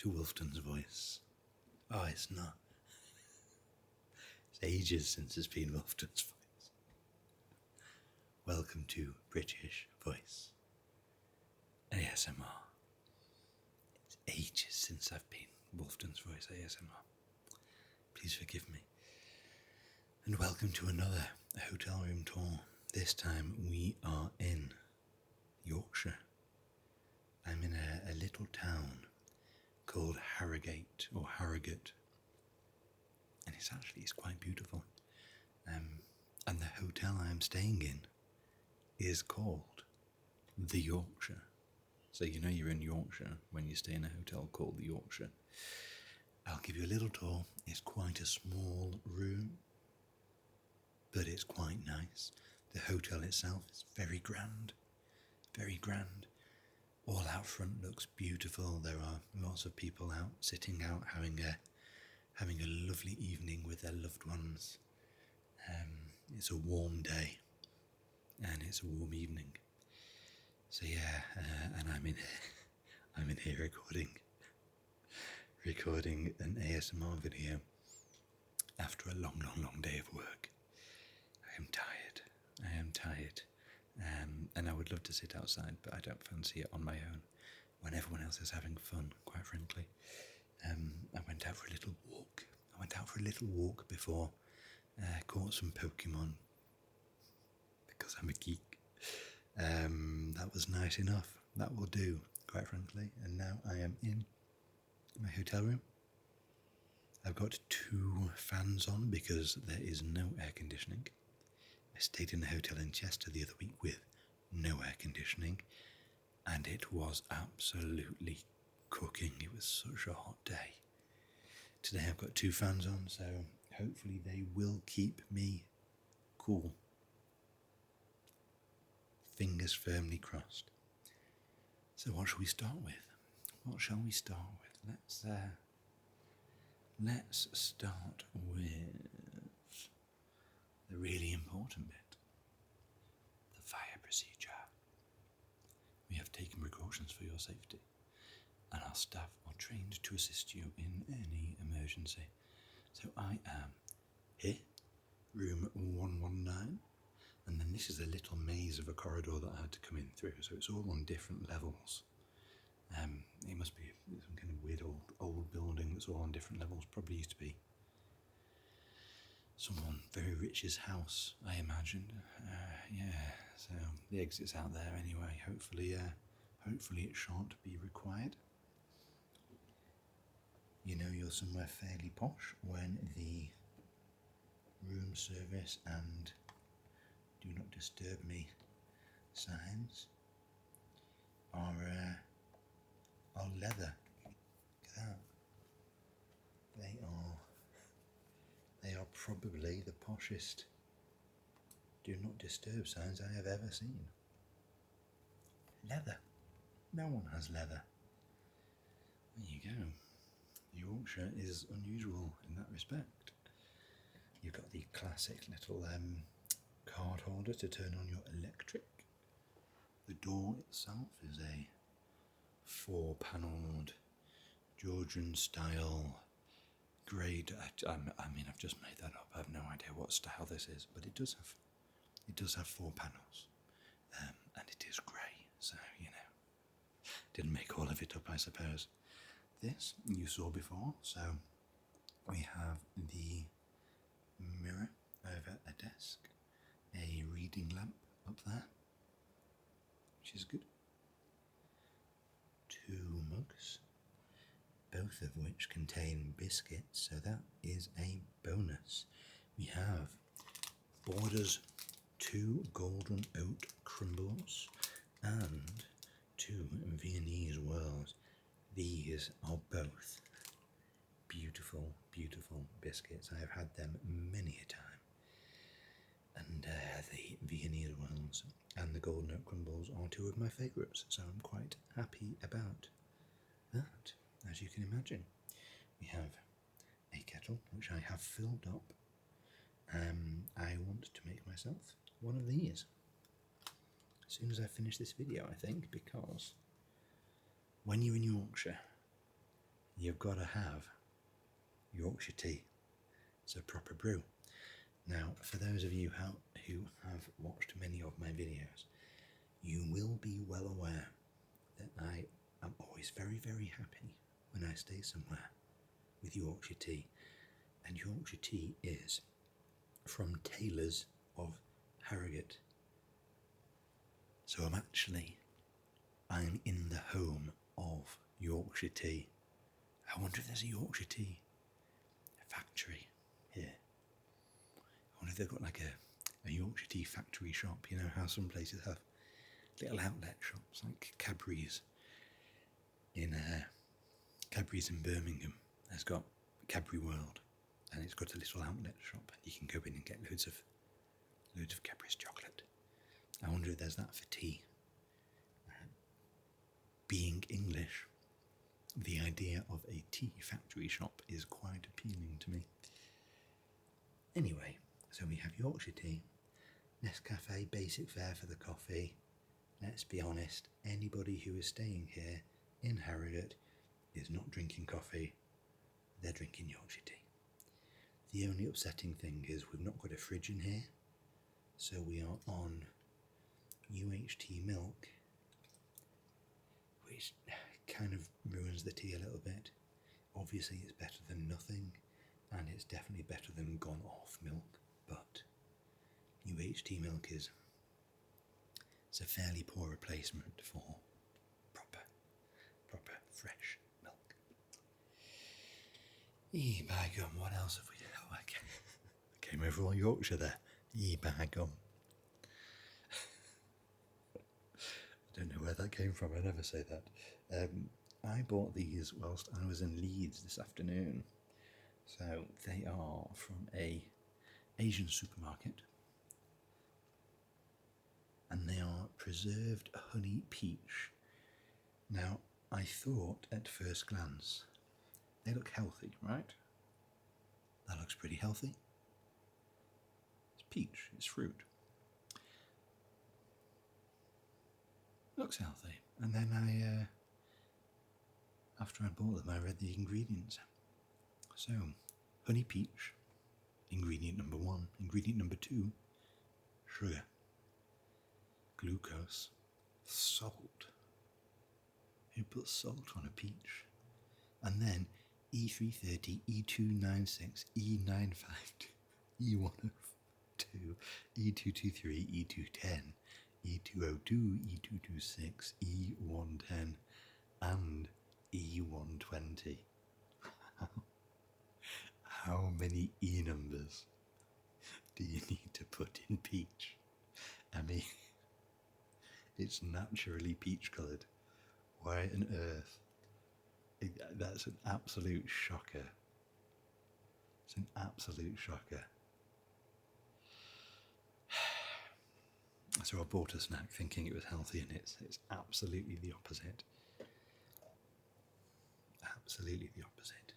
to Wolfton's voice. Oh, it's not. It's ages since it's been Wolfton's voice. Welcome to British Voice ASMR. It's ages since I've been Wolfton's Voice ASMR. Please forgive me. And welcome to another hotel room tour. This time we are in Yorkshire. I'm in a little town called Harrogate or Harrogate, and it's quite beautiful. And the hotel I am staying in is called the Yorkshire. So you know you're in Yorkshire when you stay in a hotel called the Yorkshire. I'll give you a little tour. It's quite a small room, but it's quite nice. The hotel itself is very grand, very grand. All out front looks beautiful. There are lots of people out, sitting out, having a lovely evening with their loved ones. It's a warm day, and it's a warm evening. So yeah, and I'm in here recording an ASMR video after a long day of work. I am tired. And I would love to sit outside, but I don't fancy it on my own when everyone else is having fun, quite frankly. I went out for a little walk before, caught some Pokemon, because I'm a geek. That was nice enough. That will do, quite frankly. And now I am in my hotel room. I've got 2 fans on because there is no air conditioning. I stayed in a hotel in Chester the other week with no air conditioning, and it was absolutely cooking. It was such a hot day. Today I've got 2 fans on, so hopefully they will keep me cool. Fingers firmly crossed. So what shall we start with? Let's start with the really important bit, the fire procedure. We have taken precautions for your safety, and our staff are trained to assist you in any emergency. So I am here, room 119, and then this is a little maze of a corridor that I had to come in through, so it's all on different levels. It must be some kind of weird old building that's all on different levels. Probably used to be someone very rich's house, I imagine. So the exit's out there anyway. Hopefully it shan't be required. You know you're somewhere fairly posh when the room service and do not disturb me signs are leather. Look at that. They are probably the poshest do not disturb signs I have ever seen. Leather. No one has leather. There you go. Yorkshire is unusual in that respect. You've got the classic little card holder to turn on your electric. The door itself is a 4-panelled Georgian style grey. I've just made that up. I have no idea what style this is, but it does have 4 panels, and it is grey. So didn't make all of it up, I suppose. This you saw before. So we have the mirror over a desk, a reading lamp up there, which is good. 2 mugs, both of which contain biscuits, so that is a bonus. We have Borders 2 golden oat crumbles and 2 Viennese whirls. These are both beautiful biscuits. I have had them many a time, and the Viennese whirls and the golden oat crumbles are 2 of my favourites, so I'm quite happy about that. As you can imagine, we have a kettle which I have filled up. I want to make myself one of these as soon as I finish this video, I think, because when you're in Yorkshire, you've got to have Yorkshire tea. It's a proper brew. Now, for those of you who have watched many of my videos, you will be well aware that I am always very, very happy when I stay somewhere with Yorkshire tea. And Yorkshire tea is from Taylor's of Harrogate. So I'm in the home of Yorkshire tea. I wonder if there's a Yorkshire tea factory here. I wonder if they've got like a Yorkshire tea factory shop. You know how some places have little outlet shops like Cadbury's in Birmingham. Has got Cadbury World, and it's got a little outlet shop. You can go in and get loads of Cadbury's chocolate. I wonder if there's that for tea. Being English, the idea of a tea factory shop is quite appealing to me. Anyway, so we have Yorkshire tea, Nescafe basic fare for the coffee. Let's be honest, anybody who is staying here in Harrogate is not drinking coffee, they're drinking Yorkshire tea. The only upsetting thing is we've not got a fridge in here, so we are on UHT milk, which kind of ruins the tea a little bit. Obviously it's better than nothing, and it's definitely better than gone off milk, but UHT milk is a fairly poor replacement for proper fresh milk. By gum, what else have we done? Oh, I came over all Yorkshire there. By gum. I don't know where that came from, I never say that. I bought these whilst I was in Leeds this afternoon. So they are from a Asian supermarket, and they are preserved honey peach. Now, I thought at first glance, they look healthy, right? That looks pretty healthy. It's peach, it's fruit. Looks healthy. And then after I bought them, I read the ingredients. So, honey peach, ingredient number 1. Ingredient number 2, sugar, glucose, salt. Who puts salt on a peach? And then E330, E296, E952, E102, E223, E210, E202, E226, E110, and E120. How many E numbers do you need to put in peach? I mean, it's naturally peach coloured. Why on earth? That's an absolute shocker. It's an absolute shocker. So I bought a snack thinking it was healthy, and it's absolutely the opposite. Absolutely the opposite.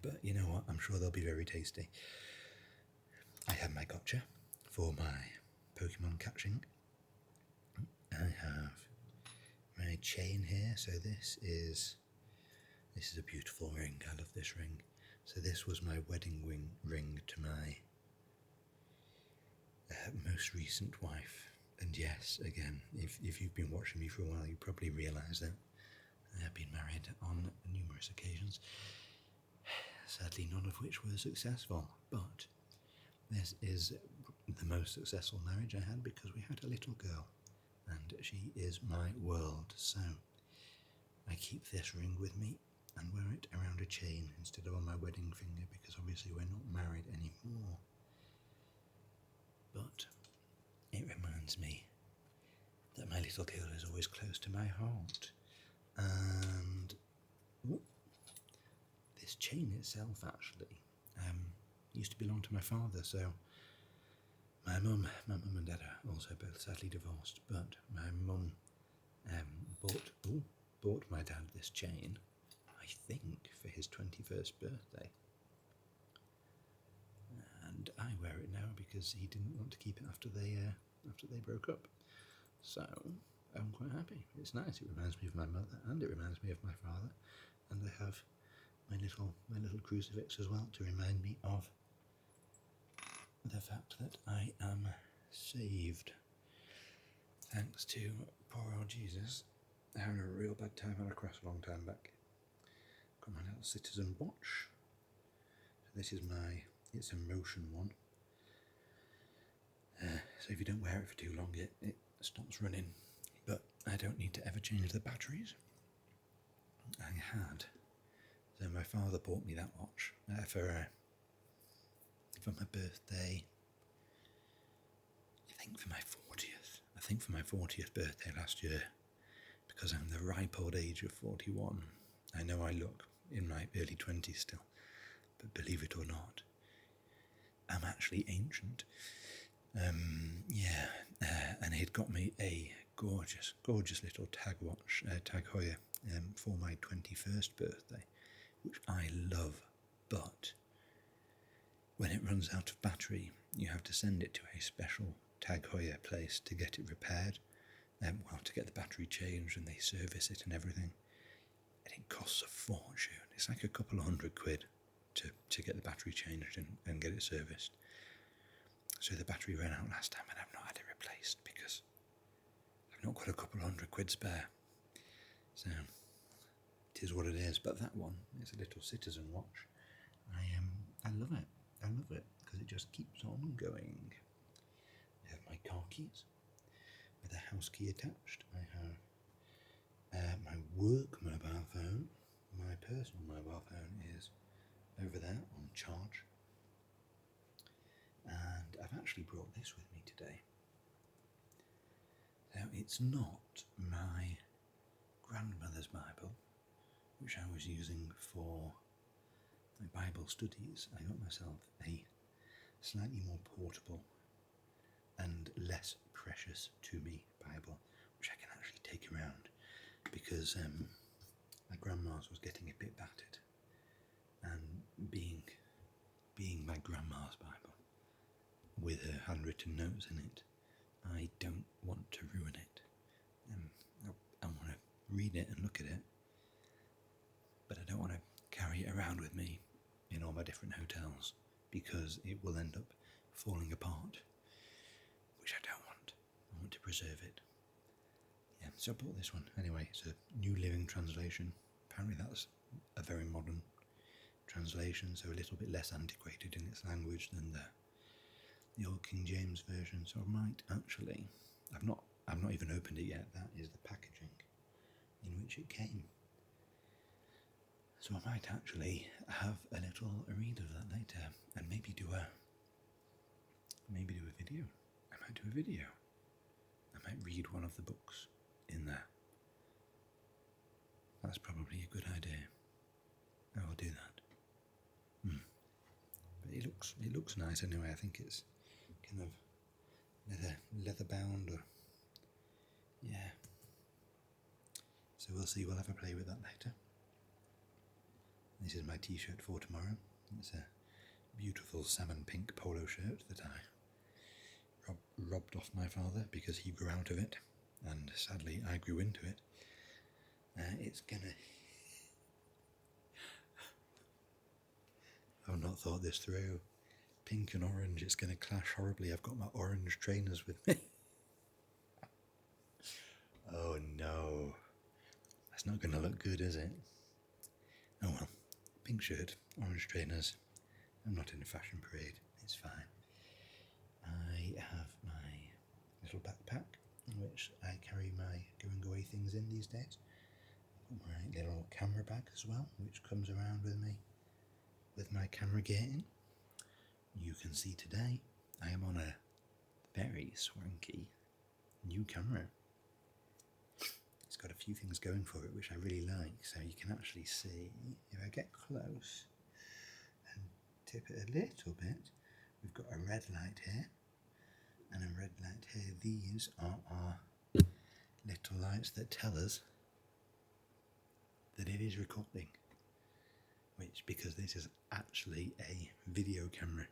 But you know what? I'm sure they'll be very tasty. I have my gotcha for my Pokemon catching. I have my chain here. So this is a beautiful ring. I love this ring. So this was my wedding ring to my most recent wife. And yes, again, if you've been watching me for a while, you probably realise that I have been married on numerous occasions. Sadly, none of which were successful, but this is the most successful marriage I had because we had a little girl, and she is my world. So I keep this ring with me and wear it around a chain instead of on my wedding finger, because obviously we're not married anymore. But it reminds me that my little girl is always close to my heart. And this chain itself actually used to belong to my father. So my mum and dad are also both sadly divorced, but my mum bought my dad this chain, I think, for his 21st birthday. And I wear it now because he didn't want to keep it after they broke up. So I'm quite happy. It's nice. It reminds me of my mother, and it reminds me of my father. And I have my little crucifix as well to remind me of the fact that I am saved. Thanks to poor old Jesus. I had a real bad time on a cross a long time back. Got my little citizen watch. So this is it's a motion one. So if you don't wear it for too long, it stops running. But I don't need to ever change the batteries. So my father bought me that watch for my birthday. I think for my 40th birthday last year, because I'm the ripe old age of 41. I know I look in my early 20s still, but believe it or not, I'm actually ancient. And he'd got me a gorgeous little Tag watch, Tag Heuer, for my 21st birthday, which I love, but when it runs out of battery, you have to send it to a special Tag Heuer place to get it repaired, to get the battery changed, and they service it and everything, and it costs a fortune. It's like a couple of £100 to get the battery changed and get it serviced. So the battery ran out last time and I've not had it replaced because I've not got a couple of £100 spare. So it is what it is. But that one is a little citizen watch. I love it. I love it because it just keeps on going. I have my car keys with a house key attached. I have my work mobile phone. My personal mobile phone is over there on charge. And I've actually brought this with me today. Now, it's not my grandmother's Bible, which I was using for my Bible studies. I got myself a slightly more portable and less precious to me Bible, which I can actually take around, because my grandma's was getting a bit battered, and being my grandma's Bible with her handwritten notes in it, I don't want to ruin it. I want to read it and look at it, but I don't want to carry it around with me in all my different hotels, because it will end up falling apart, which I don't want. I want to preserve it. Yeah, so I bought this one. Anyway, it's a New Living Translation. Apparently that's a very modern translation, so a little bit less antiquated in its language than the old King James version. So I might actually, I've not even opened it yet. That is the packaging in which it came. So I might actually have a little read of that later, and maybe do a video. I might do a video. I might read one of the books in there. That's probably a good idea. I will do that. But it looks nice anyway. I think it's kind of leather bound, or yeah. So we'll see. We'll have a play with that later. This is my t-shirt for tomorrow. It's a beautiful salmon pink polo shirt that I robbed off my father because he grew out of it, and sadly I grew into it. I've not thought this through. Pink and orange, it's going to clash horribly. I've got my orange trainers with me. Oh no. That's not going to look good, is it? Oh well. Pink shirt, orange trainers. I'm not in a fashion parade. It's fine. I have my little backpack in which I carry my going away things in these days. I've got my little camera bag as well, which comes around with me with my camera gear in. You can see today I am on a very swanky new camera. It's got a few things going for it which I really like, so you can actually see, if I get close and tip it a little bit, we've got a red light here and a red light here. These are our little lights that tell us that it is recording, which, because this is actually a video camera,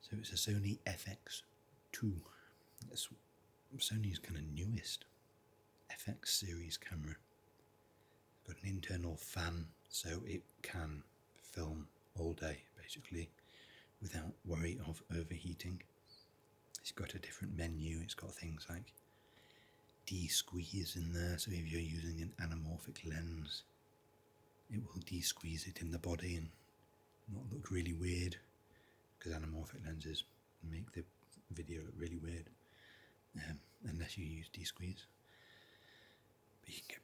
so it's a Sony FX2. That's Sony's kind of newest FX series camera. It's got an internal fan, so it can film all day, basically, without worry of overheating. It's got a different menu. It's got things like de-squeeze in there, so if you're using an anamorphic lens, it will de-squeeze it in the body and not look really weird, because anamorphic lenses make the video look really weird, unless you use de-squeeze. But you can get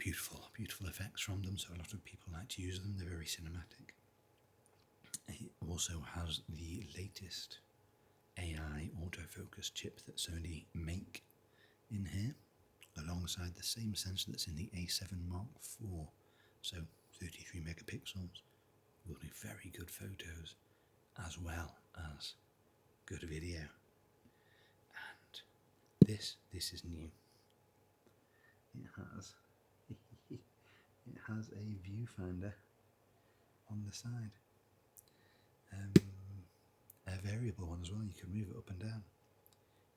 beautiful effects from them, so a lot of people like to use them. They're very cinematic. It also has the latest AI autofocus chip that Sony make in here, alongside the same sensor that's in the A7 Mark IV, so 33 megapixels, will do very good photos as well as good video. And this is new. It has a viewfinder on the side, a variable one as well. You can move it up and down,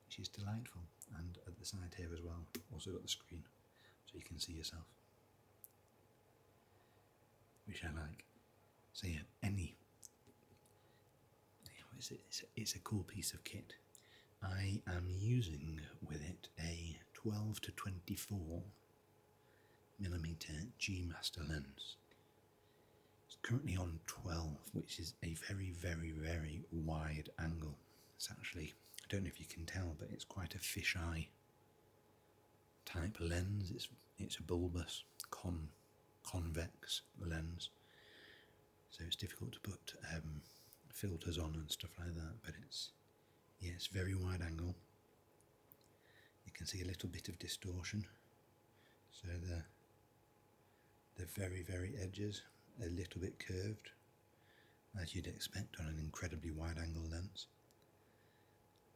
which is delightful. And at the side here as well, also got the screen, so you can see yourself, which I like. So yeah, it's a cool piece of kit. I am using with it a 12 to 24 millimeter G Master lens. It's currently on 12, which is a very, very, very wide angle. It's actually, I don't know if you can tell, but it's quite a fisheye type lens. It's a bulbous convex lens, so it's difficult to put filters on and stuff like that. But it's very wide angle. You can see a little bit of distortion, so the very, very edges a little bit curved, as you'd expect on an incredibly wide angle lens.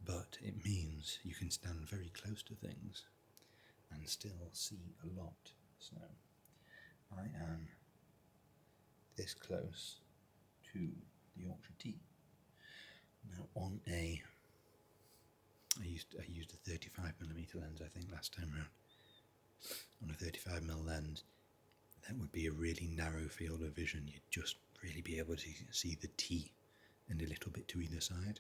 But it means you can stand very close to things and still see a lot. So I am this close to the Yorkshire T. Now I used a 35mm lens, I think, last time round. On a 35mm lens, that would be a really narrow field of vision. You'd just really be able to see the T and a little bit to either side.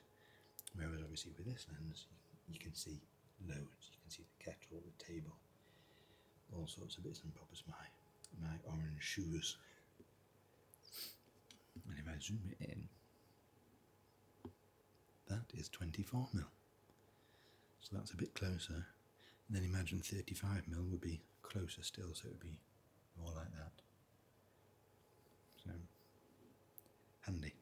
Whereas obviously with this lens, you can see loads. You can see the kettle, the table, all sorts of bits and bobs. My orange shoes. And if I zoom it in, that is 24mm. So that's a bit closer. And then imagine 35mm would be closer still, so it would be more like that. So handy.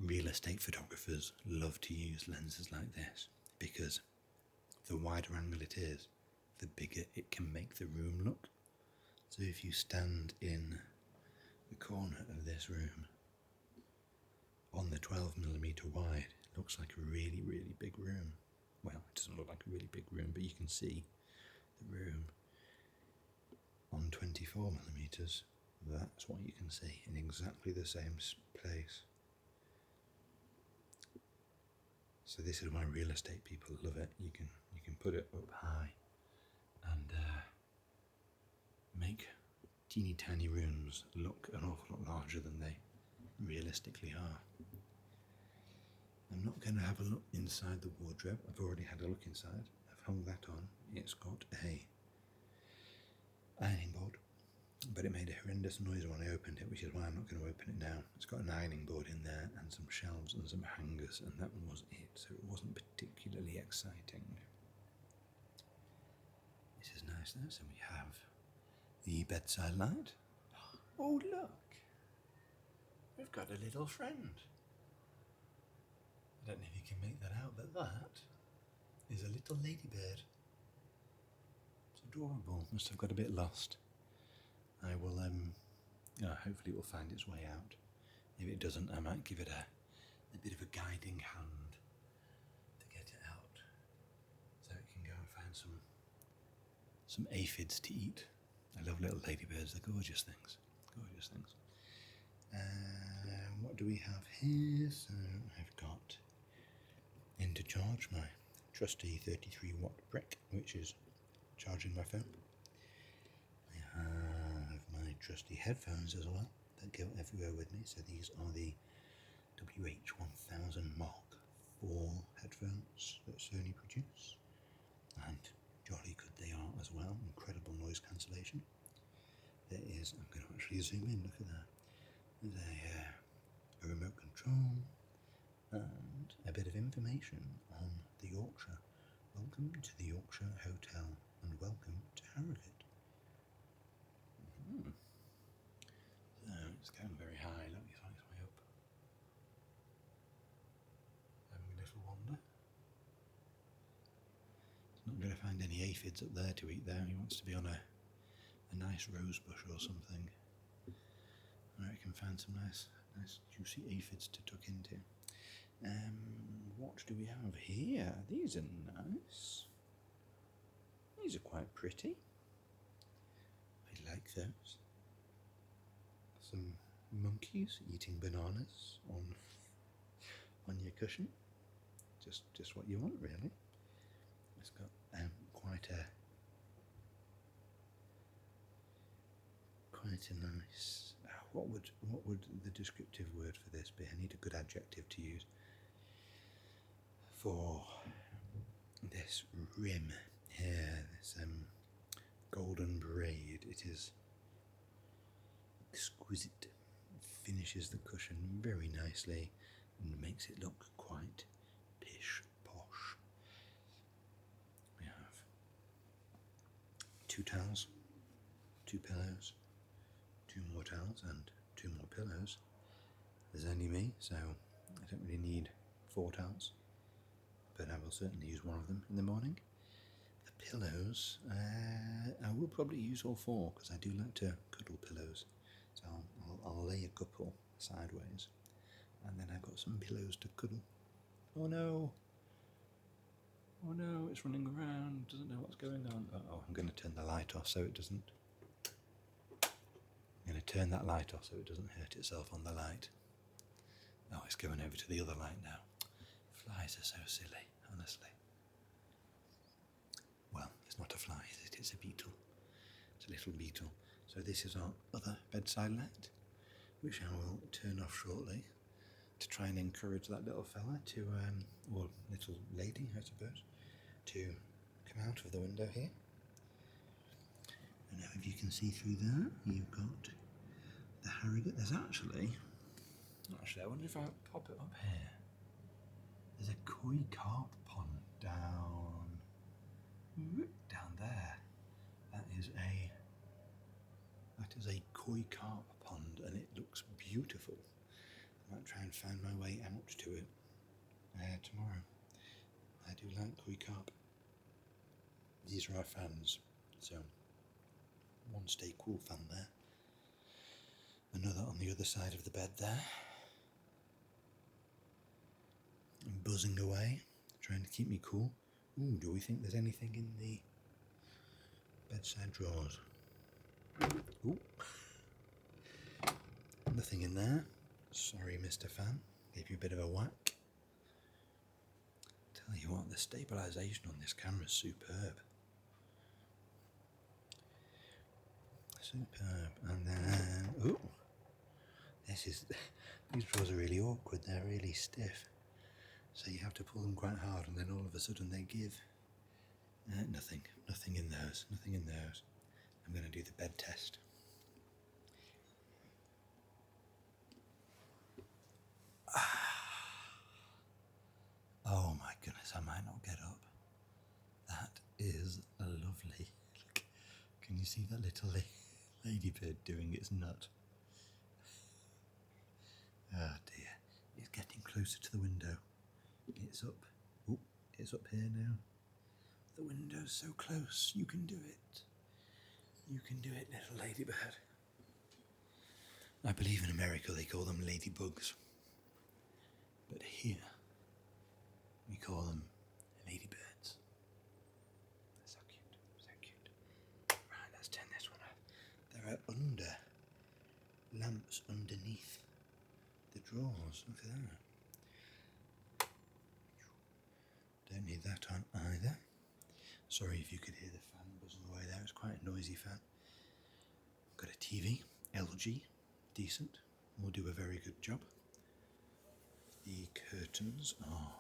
Real estate photographers love to use lenses like this, because the wider angle it is, the bigger it can make the room look. So if you stand in the corner of this room on the 12mm wide, it looks like a really, really big room. Well, it doesn't look like a really big room, but you can see the room on 24mm. That's what you can see in exactly the same place. So this is why real estate people love it. You can put it up high and make teeny tiny rooms look an awful lot larger than they realistically are. I'm not going to have a look inside the wardrobe. I've already had a look inside. I've hung that on. It's got a ironing board, but it made a horrendous noise when I opened it, which is why I'm not going to open it now. It's got an ironing board in there and some shelves and some hangers, and that was it. So it wasn't particularly exciting. This is nice though. So we have the bedside light. Oh look, we've got a little friend. I don't know if you can make that out, but that is a little ladybird. It's adorable. Must have got a bit lost. I will, hopefully it will find its way out. If it doesn't, I might give it a bit of a guiding hand to get it out, so it can go and find some aphids to eat. I love little ladybirds. They're gorgeous things. Gorgeous things. What do we have here? So I've got in to charge my trusty 33 watt brick, which is charging my phone. I have my trusty headphones as well that go everywhere with me. So these are the WH-1000 Mark IV headphones that Sony produce, and jolly good they are as well. Incredible noise cancellation. There is, I'm going to actually zoom in, look at that. There's a remote control and a bit of information on the Yorkshire. Welcome to the Yorkshire Hotel and welcome to Harrogate. So it's going very high, let me find its way up. Having a little wander. It's not going to find any aphids up there to eat there. He wants to be on a nice rose bush or something. Where it can find some nice juicy aphids to tuck into. What do we have here? These are nice. These are quite pretty. I like those. Some monkeys eating bananas on your cushion. Just what you want, really. It's got quite a nice. What would the descriptive word for this be? I need a good adjective to use for this rim here, this golden braid. It is exquisite. It finishes the cushion very nicely and makes it look quite pish posh. We have 2 towels, 2 pillows, 2 more towels and 2 more pillows. There's only me, so I don't really need 4 towels, but I will certainly use one of them in the morning. The pillows, I will probably use all 4 because I do like to cuddle pillows, so I'll lay a couple sideways and then I've got some pillows to cuddle. Oh no, it's running around, doesn't know what's going on. Oh, I'm going to turn the light off so it doesn't. I'm going to turn that light off so it doesn't hurt itself on the light. Oh, it's going over to the other light now. Flies are so silly, honestly. Well, it's not a fly, is it? It's a beetle. It's a little beetle. So this is our other bedside light, which I will turn off shortly to try and encourage that little fella to, or little lady, I suppose, to come out of the window here. And now if you can see through there, you've got the Harrogate. There's actually, I wonder if I pop it up here. There's a koi carp pond down there. That is a koi carp pond, and it looks beautiful. I might try and find my way out to it tomorrow. I do like koi carp. These are our fans, so one stay cool fan there, another on the other side of the bed there, and buzzing away, trying to keep me cool. Ooh, do we think there's anything in the bedside drawers? Ooh, nothing in there. Sorry, Mr. Fan, gave you a bit of a whack. Tell you what, the stabilisation on this camera is superb. Superb. And then, ooh, these drawers are really awkward, they're really stiff. So you have to pull them quite hard and then all of a sudden they give. Nothing in those. I'm going to do the bed test. Oh my goodness, I might not get up. That is lovely. Look, can you see that little ladybird doing its nut? Oh dear, it's getting closer to the window. It's up. Oh, it's up here now. The window's so close. You can do it. You can do it, little ladybird. I believe in America they call them ladybugs. But here, we call them ladybirds. They're so cute, so cute. Right, let's turn this one off. There are lamps underneath the drawers. Look at that. Don't need that on either. Sorry if you could hear the fan buzzing away there, it's quite a noisy fan. Got a TV, LG, decent, will do a very good job. The curtains are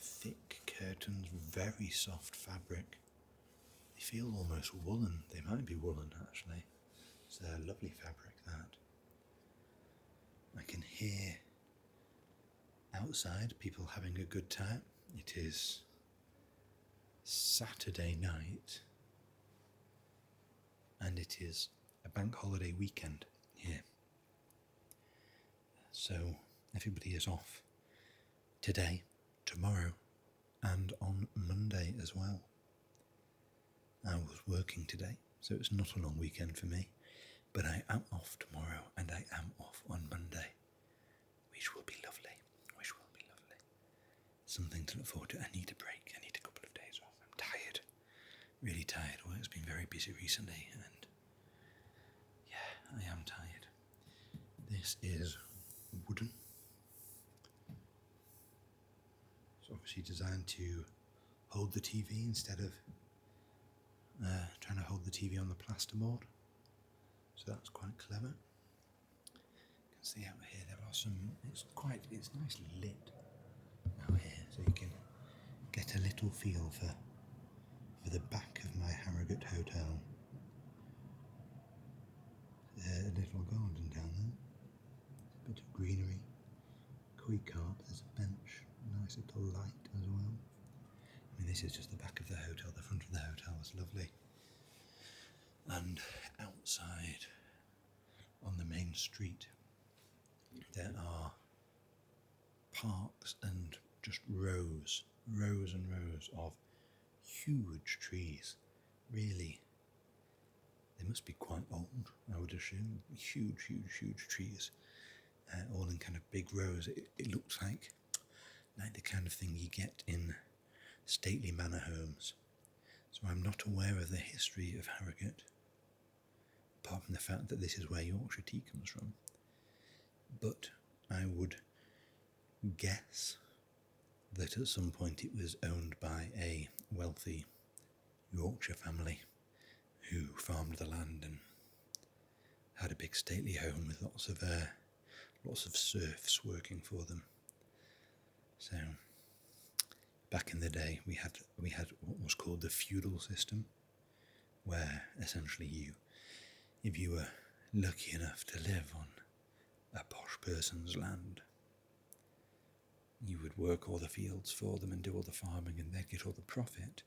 thick curtains, very soft fabric. They feel almost woolen, they might be woolen actually. It's a lovely fabric that. I can hear outside people having a good time. It is Saturday night and it is a bank holiday weekend here. So everybody is off today, tomorrow and on Monday as well. I was working today, so it's not a long weekend for me, but I am off tomorrow and I am off on Monday, which will be lovely, Something to look forward to. I need a break, I need a couple of days off. I'm tired, really tired. Work's been very busy recently and yeah, I am tired. This is wooden. It's obviously designed to hold the TV instead of trying to hold the TV on the plasterboard. So that's quite clever. You can see out here there are some, it's nicely lit out here, so you can get a little feel for the back of my Harrogate hotel. A little garden down there, a bit of greenery, koi carp, there's a bench, a nice little light as well. I mean, this is just the back of the hotel, the front of the hotel is lovely. And outside on the main street there are parks and just rows and rows of huge trees. Really, they must be quite old, I would assume. Huge trees, all in kind of big rows. It looks like the kind of thing you get in stately manor homes. So I'm not aware of the history of Harrogate, apart from the fact that this is where Yorkshire tea comes from. But I would guess that at some point it was owned by a wealthy Yorkshire family who farmed the land and had a big stately home with lots of serfs working for them. So back in the day we had what was called the feudal system, where essentially if you were lucky enough to live on a posh person's land, you would work all the fields for them and do all the farming and they'd get all the profit,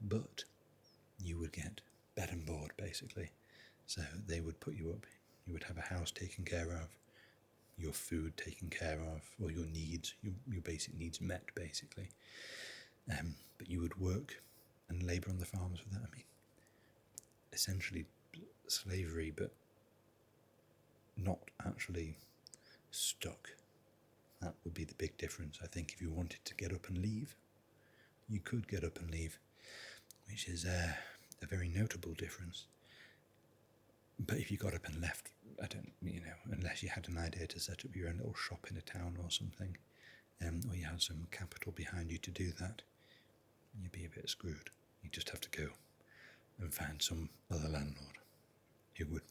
but you would get bed and board basically. So they would put you up, you would have a house taken care of, your food taken care of, or your needs, your basic needs met basically. But you would work and labour on the farms for that. I mean, essentially slavery, but not actually stuck. That would be the big difference. I think if you wanted to get up and leave, you could get up and leave, which is a very notable difference. But if you got up and left, unless you had an idea to set up your own little shop in a town or something, or you had some capital behind you to do that, you'd be a bit screwed. You just have to go and find some other landlord who would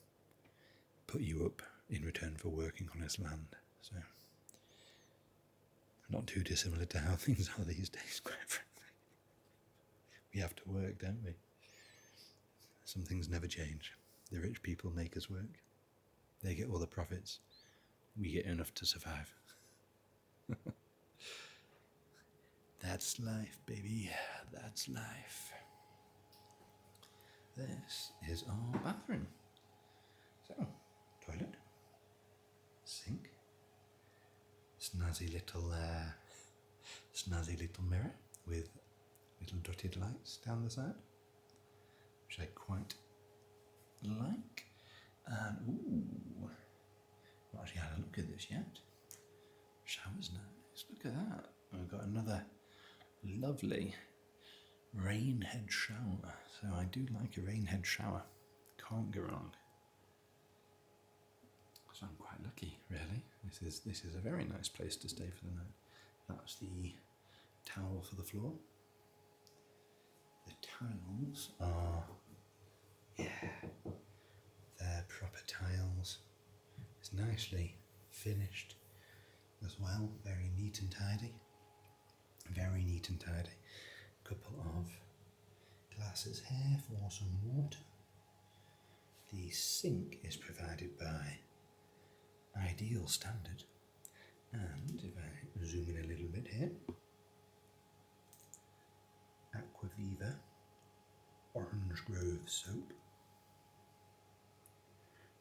put you up in return for working on his land. So, not too dissimilar to how things are these days, quite frankly. We have to work, don't we? Some things never change. The rich people make us work. They get all the profits. We get enough to survive. That's life, baby. That's life. This is our bathroom. So, toilet, sink, snazzy little mirror with little dotted lights down the side, which I quite like. And ooh, not actually had a look at this yet. Shower's nice. Look at that. We've got another lovely rain head shower. So I do like a rain head shower. Can't go wrong. So I'm quite lucky, really. This is a very nice place to stay for the night. That's the towel for the floor. The tiles are, yeah, they're proper tiles. It's nicely finished as well, very neat and tidy. Very neat and tidy. Couple of glasses here for some water. The sink is provided by Ideal Standard, and if I zoom in a little bit here, Aquaviva Orange Grove soap,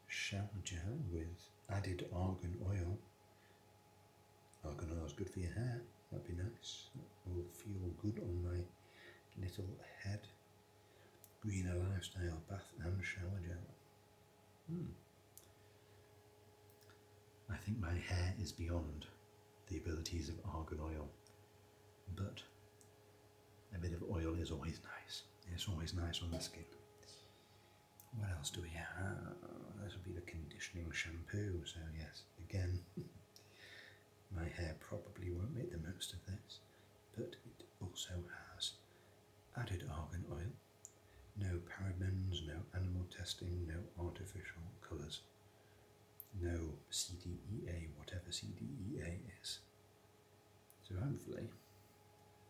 shower gel with added argan oil. Argan oil is good for your hair, that'd be nice. That will feel good on my little head. Greener Lifestyle bath and shower gel. I think my hair is beyond the abilities of argan oil, but a bit of oil is always nice. It's always nice on the skin. What else do we have? This will be the conditioning shampoo, so yes, again, my hair probably won't make the most of this, but it also has added argan oil, no parabens, no animal testing, no artificial colours, no CDEA, whatever CDEA is. So hopefully,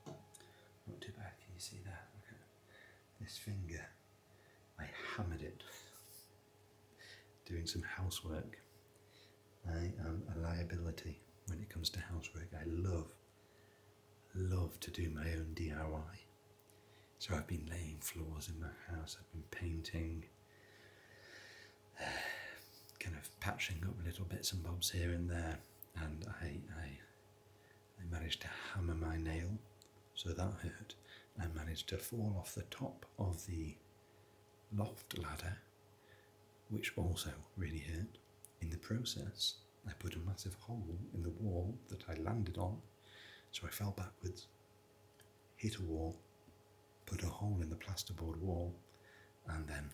not too bad. Can you see that? Look at this finger. I hammered it doing some housework. I am a liability when it comes to housework. I love to do my own DIY. So I've been laying floors in my house, I've been painting, kind of patching up little bits and bobs here and there, and I managed to hammer my nail, so that hurt. I managed to fall off the top of the loft ladder, which also really hurt. In the process, I put a massive hole in the wall that I landed on, so I fell backwards, hit a wall, put a hole in the plasterboard wall, and then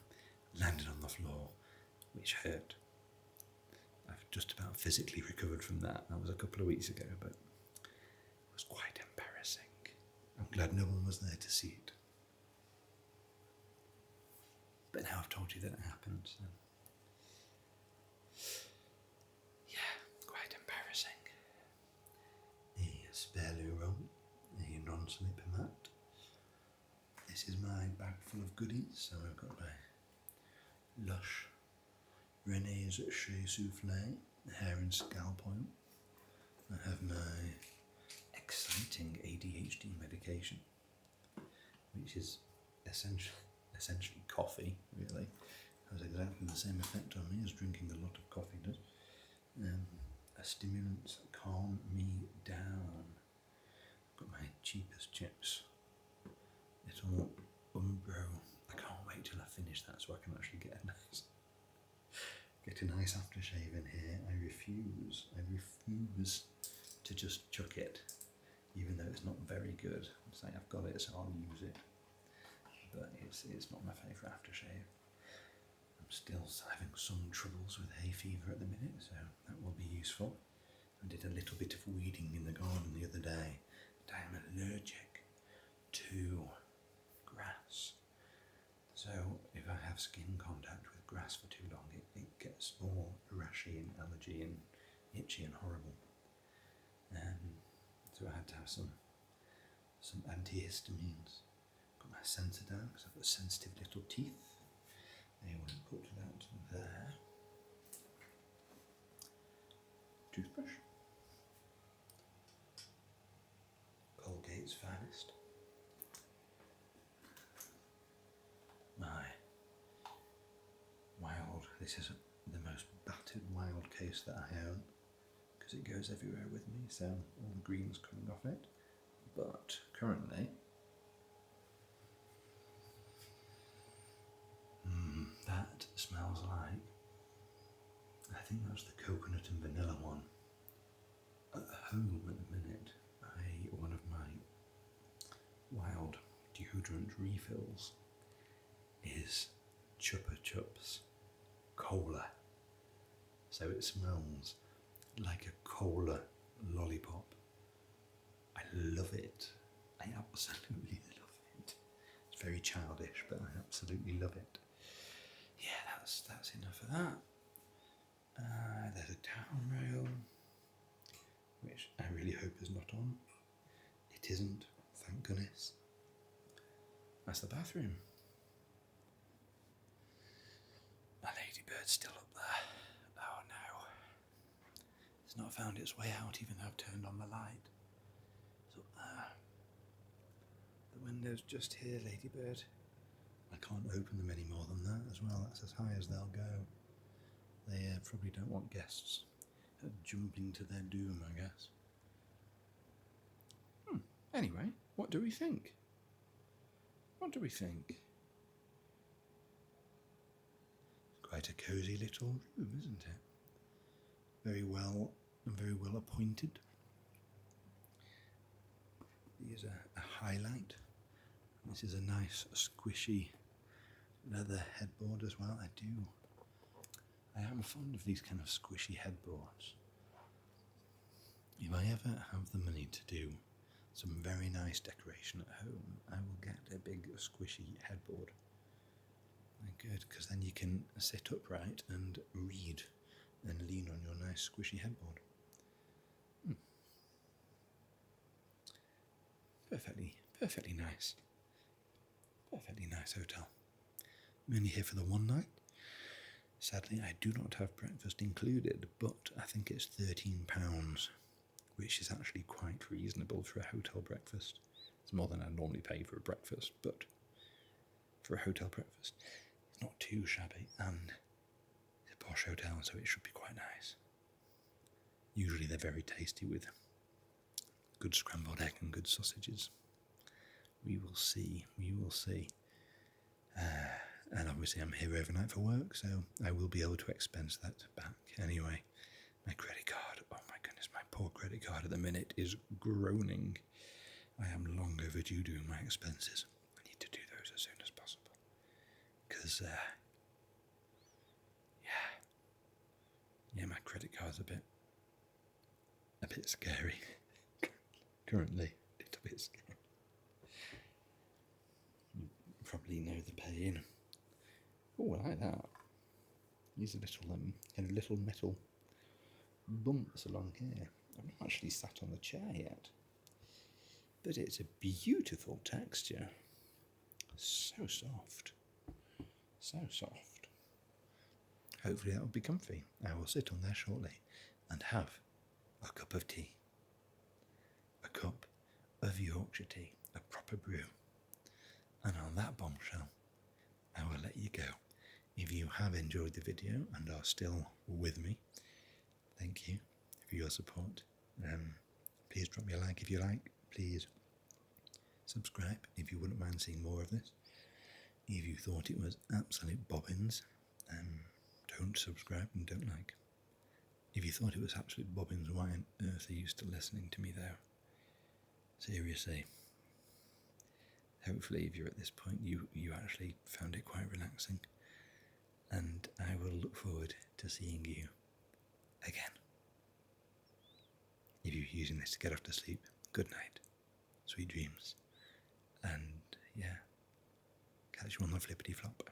landed on the floor, which hurt. I've just about physically recovered from that. That was a couple of weeks ago, but it was quite embarrassing. I'm glad no one was there to see it. But now I've told you that it happened, so yeah, quite embarrassing. A spare loo roll, a non-slip mat. This is my bag full of goodies, so I've got my Lush Renee's Shea Souffle hair and scalp oil. I have my exciting ADHD medication, which is essentially coffee, really. It has exactly the same effect on me as drinking a lot of coffee does. A stimulant to calm me down. I've got my cheapest chips. Little Umbro. I can't wait till I finish that so I can actually get a nice aftershave in here. I refuse to just chuck it, even though it's not very good. It's like I've got it, so I'll use it. But it's not my favourite aftershave. I'm still having some troubles with hay fever at the minute, so that will be useful. I did a little bit of weeding in the garden the other day, and I am allergic to grass. So if I have skin contact with grass for too long, it gets all rashy and allergy and itchy and horrible. So I had to have some antihistamines. Got my Sensodyne because I've got sensitive little teeth. I want to put that there. Toothbrush. Colgate's Finest. My wild, this is the most battered wild case that I own, because it goes everywhere with me, so all the green's coming off it. But currently, that smells like, I think that's the coconut and vanilla one. At home at the minute, one of my wild deodorant refills is Chupa Chups Cola. So it smells like a cola lollipop. I love it. I absolutely love it. It's very childish, but I absolutely love it. Yeah, that's enough of that. There's a town rail, which I really hope is not on. It isn't, thank goodness. That's the bathroom. My ladybird's still up there. Oh no. It's not found its way out even though I've turned on the light. It's up there. The window's just here, ladybird. I can't open them any more than that as well. That's as high as they'll go. They probably don't want guests jumping to their doom, I guess. Anyway, what do we think? What do we think? Quite a cosy little room, isn't it? Very well appointed. Here's a highlight. This is a nice squishy leather headboard as well. I am fond of these kind of squishy headboards. If I ever have the money to do some very nice decoration at home, I will get a big squishy headboard. Good, because then you can sit upright and read and lean on your nice squishy headboard. Perfectly nice. Perfectly nice hotel. I'm only here for the one night. Sadly, I do not have breakfast included, but I think it's £13, which is actually quite reasonable for a hotel breakfast. It's more than I normally pay for a breakfast, but for a hotel breakfast, it's not too shabby, and it's a posh hotel, so it should be quite nice. Usually they're very tasty with good scrambled egg and good sausages. We will see. And obviously I'm here overnight for work, so I will be able to expense that back anyway. My credit card, oh my goodness, my poor credit card at the minute is groaning. I am long overdue doing my expenses. I need to do those as soon as possible. Because, my credit card's a bit scary. Currently, a little bit scary. You probably know the pain. Oh, I like that. These are little metal bumps along here. I've not actually sat on the chair yet, but it's a beautiful texture. So soft. Hopefully that will be comfy. I will sit on there shortly and have a cup of tea. A cup of Yorkshire tea, a proper brew. And on that bombshell, I will let you go. If you have enjoyed the video and are still with me, thank you for your support. Please drop me a like if you like. Please subscribe if you wouldn't mind seeing more of this. If you thought it was absolute bobbins, don't subscribe and don't like. If you thought it was absolute bobbins, why on earth are you still listening to me though? Seriously. Hopefully if you're at this point you actually found it quite relaxing. And I will look forward to seeing you again. If you're using this to get off to sleep, good night, sweet dreams, and catch you on the flippity flop.